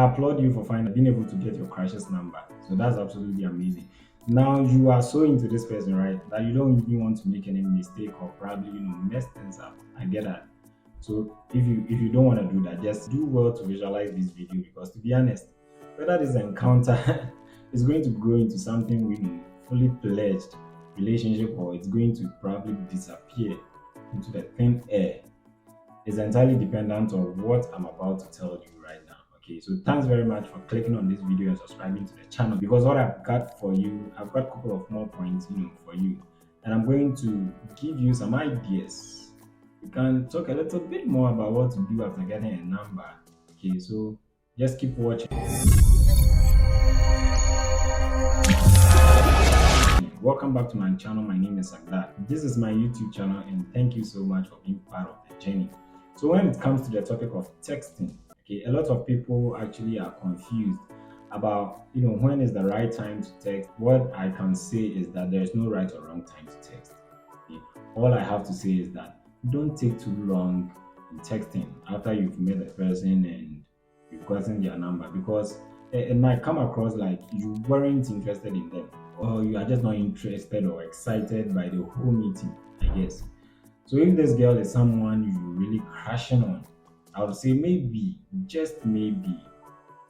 I applaud you for finding being able to get your crush's number. So that's absolutely amazing. Now you are so into this person, right? That you don't even want to make any mistake or probably mess things up. I get that. So if you don't want to do that, just do well to visualize this video because to be honest, whether this encounter is going to grow into something fully pledged relationship or it's going to probably disappear into the thin air is entirely dependent on what I'm about to tell you right now. Okay, so thanks very much for clicking on this video and subscribing to the channel because what I've got for you, I've got a couple of more points, for you, and I'm going to give you some ideas. We can talk a little bit more about what to do after getting a number. Okay, so just keep watching. Welcome back to my channel. My name is Sarkdad. This is my YouTube channel and thank you so much for being part of the journey. So when it comes to the topic of texting, okay, a lot of people actually are confused about when is the right time to text. What I can say is that there is no right or wrong time to text. Okay? All I have to say is that don't take too long in texting after you've met the person and you've gotten their number because it might come across like you weren't interested in them or you are just not interested or excited by the whole meeting, I guess. So if this girl is someone you're really crashing on, I would say maybe, just maybe,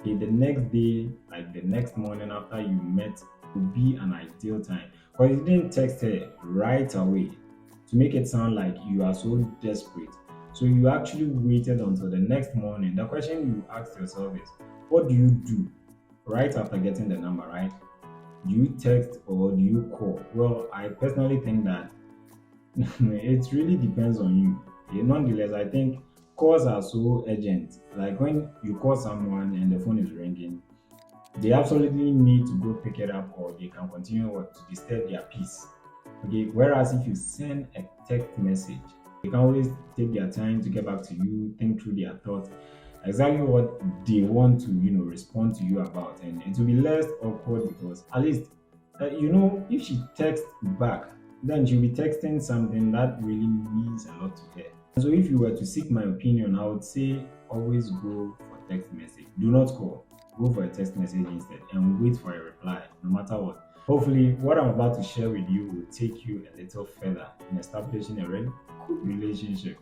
okay, the next day, like the next morning after you met, would be an ideal time. But you didn't text her right away to make it sound like you are so desperate. So you actually waited until the next morning. The question you asked yourself is, what do you do right after getting the number, right? Do you text or do you call? Well, I personally think that it really depends on you. Okay, nonetheless, I think calls are so urgent. Like when you call someone and the phone is ringing, they absolutely need to go pick it up or they can continue to disturb their peace. Okay, whereas if you send a text message, they can always take their time to get back to you, think through their thoughts, exactly what they want to respond to you about, and it will be less awkward because at least if she texts back, then she'll be texting something that really means a lot to her. So if you were to seek my opinion, I would say always go for text message. Do not call. Go for a text message instead and wait for a reply, no matter what. Hopefully, what I'm about to share with you will take you a little further in establishing a really good relationship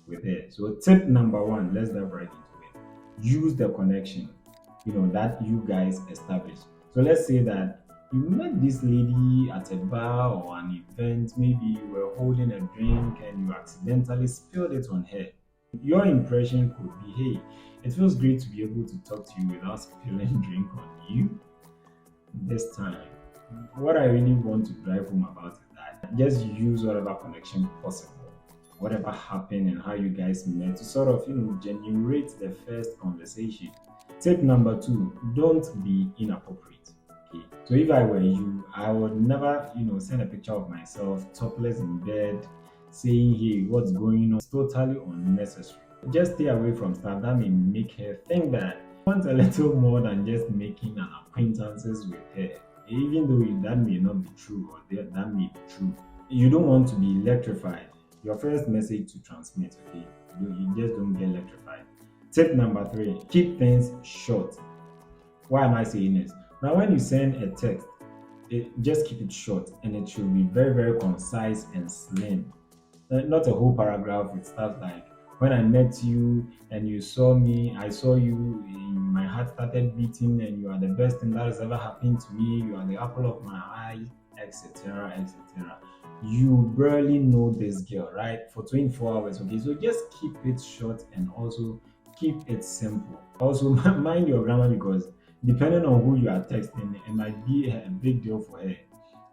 with her. So tip number one, let's dive right into it. Use the connection, that you guys established. So let's say that you met this lady at a bar or an event, maybe you were holding a drink and you accidentally spilled it on her. Your impression could be, hey, it feels great to be able to talk to you without spilling drink on you this time. What I really want to drive home about is that just use whatever connection possible, whatever happened and how you guys met to sort of, generate the first conversation. Tip number two, don't be inappropriate. Okay. So if I were you, I would never, send a picture of myself topless in bed, saying, hey, what's going on? It's totally unnecessary. Just stay away from stuff that may make her think that you want a little more than just making an acquaintances with her. Even though that may not be true or that may be true. You don't want to be electrified. Your first message to transmit, okay? You just don't get electrified. Tip number three, keep things short. Why am I saying this? Now, when you send a text, just keep it short and it should be very, very concise and slim. Not a whole paragraph with stuff like, when I met you and you saw me, I saw you, my heart started beating, and you are the best thing that has ever happened to me. You are the apple of my eye, etc., etc. You barely know this girl, right? For 24 hours, okay? So just keep it short and also keep it simple. Also, mind your grammar because depending on who you are texting, it might be a big deal for her.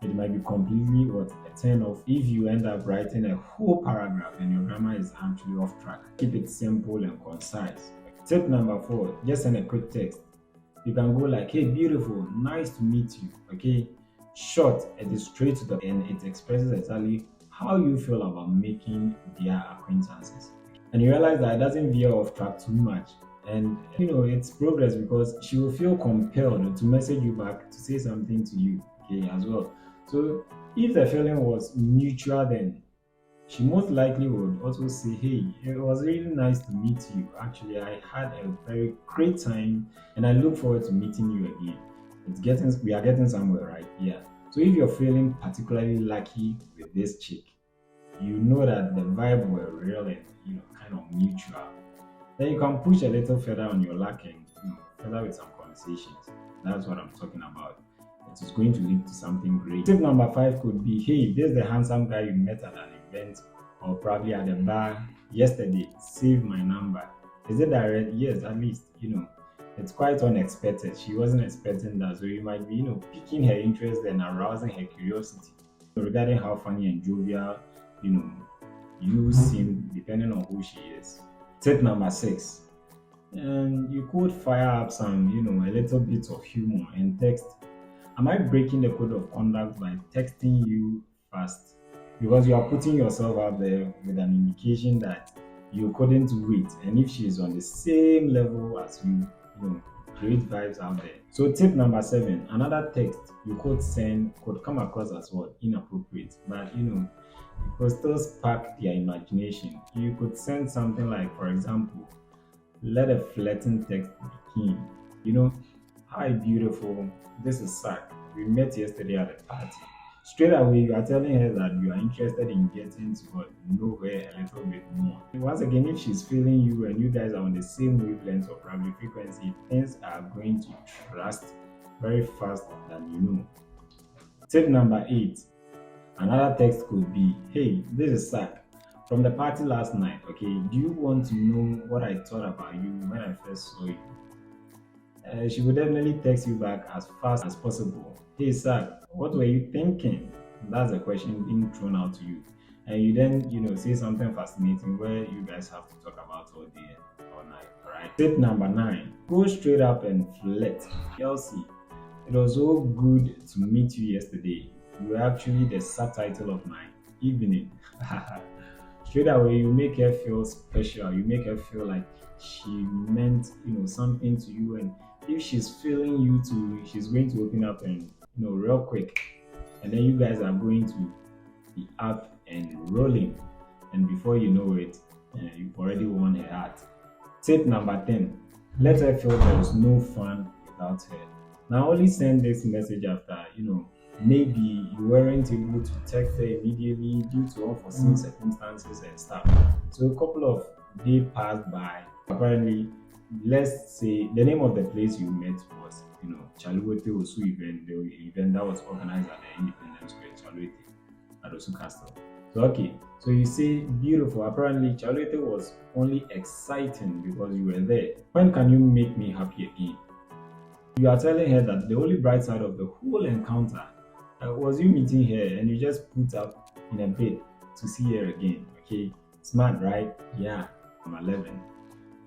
It might be completely a turn off if you end up writing a whole paragraph and your grammar is actually off track. Keep it simple and concise. Tip number four, just send a quick text. You can go like, hey, beautiful, nice to meet you. Okay, short, it is straight to the end. It expresses exactly how you feel about making their acquaintances. And you realize that it doesn't veer off track too much. And it's progress because she will feel compelled to message you back to say something to you, okay, as well. So if the feeling was mutual, then She most likely would also say, "Hey, it was really nice to meet you. Actually, I had a very great time and I look forward to meeting you again." We are getting somewhere, right? Yeah. So if you're feeling particularly lucky with this chick, you know that the vibe were real and kind of mutual. Then you can push a little further on your luck and further with some conversations. That's what I'm talking about. It is going to lead to something great. Tip number five could be, hey, this is the handsome guy you met at an event or probably at a bar yesterday. Save my number. Is it direct? Yes, at least, it's quite unexpected. She wasn't expecting that. So you might be, piquing her interest and arousing her curiosity regarding how funny and jovial, you know, you seem depending on who she is. Tip number six, and you could fire up some, a little bit of humor and text. Am I breaking the code of conduct by texting you fast? Because you are putting yourself out there with an indication that you couldn't wait. And if she is on the same level as you, create vibes out there. So tip number seven, another text you could send could come across as what inappropriate, but it could still spark their imagination. You could send something like, for example, let a flirting text begin. You know, hi beautiful, this is Sark. We met yesterday at a party. Straight away, you are telling her that you are interested in getting to know her a little bit more. Once again, if she's feeling you and you guys are on the same wavelength or probably frequency, things are going to trust very fast than you know. Tip number eight, another text could be, hey, this is Sark from the party last night. Okay, do you want to know what I thought about you when I first saw you? She will definitely text you back as fast as possible. Hey, Sark, what were you thinking? That's a question being thrown out to you. And you then, say something fascinating where you guys have to talk about all day and all night. All right. Tip number nine, go straight up and flirt. Kelsey, it was so good to meet you yesterday. You were actually the subtitle of my evening. Straight away, you make her feel special. You make her feel like she meant, something to you. And if she's feeling you too, she's going to open up and, real quick. And then you guys are going to be up and rolling. And before you know it, you've already won her heart. Tip number 10, let her feel there is no fun without her. Now, only send this message after, maybe you weren't able to text her immediately due to unforeseen circumstances and stuff. So a couple of days passed by. Apparently, let's say the name of the place you met was, Chaluete Osu event, the event that was organized at the Independence Square, Chaluete, at Osu Castle. So okay, so you say beautiful. Apparently, Chaluete was only exciting because you were there. When can you make me happy again? You are telling her that the only bright side of the whole encounter was you meeting her and you just put up in a bid to see her again. Okay, smart, right? Yeah, I'm 11.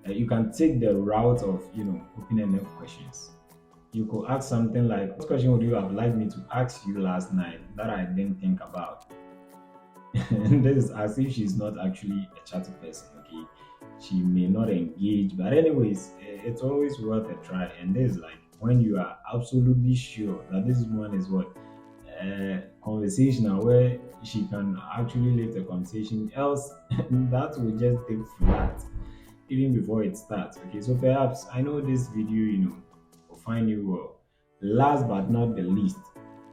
You can take the route of, open-ended questions. You could ask something like, what question would you have liked me to ask you last night that I didn't think about? And this is as if she's not actually a chatty person, okay? She may not engage, but anyways, it's always worth a try. And this is like when you are absolutely sure that this one is what conversational where she can actually lift a conversation, else that will just take flat even before it starts. Okay, so perhaps I know this video, will find you well. Last but not the least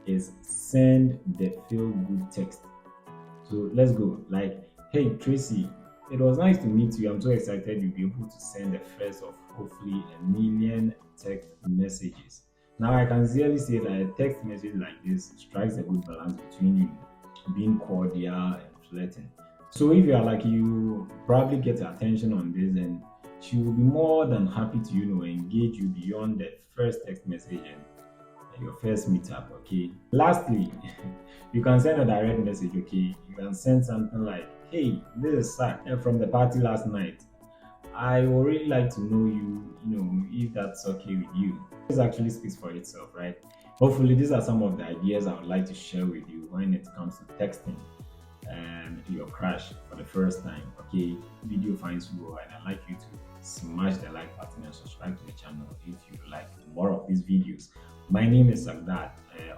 is send the feel good text. So let's go. Like, hey Tracy, it was nice to meet you. I'm so excited you'll be able to send the first of hopefully a million text messages. Now I can clearly say that a text message like this strikes a good balance between being cordial and flirting. So if you are like you probably get her attention on this, and she will be more than happy to engage you beyond the first text message and your first meetup. Okay. Lastly, you can send a direct message. Okay, you can send something like, "Hey, this is Sak from the party last night. I would really like to know you. If that's okay with you." This actually speaks for itself, right? Hopefully, these are some of the ideas I would like to share with you when it comes to texting your crush for the first time. Okay, video finds you well, and I'd like you to smash the like button and subscribe to the channel if you like more of these videos. My name is Sarkdad.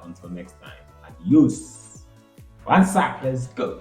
Until next time, adios. One sack, let's go.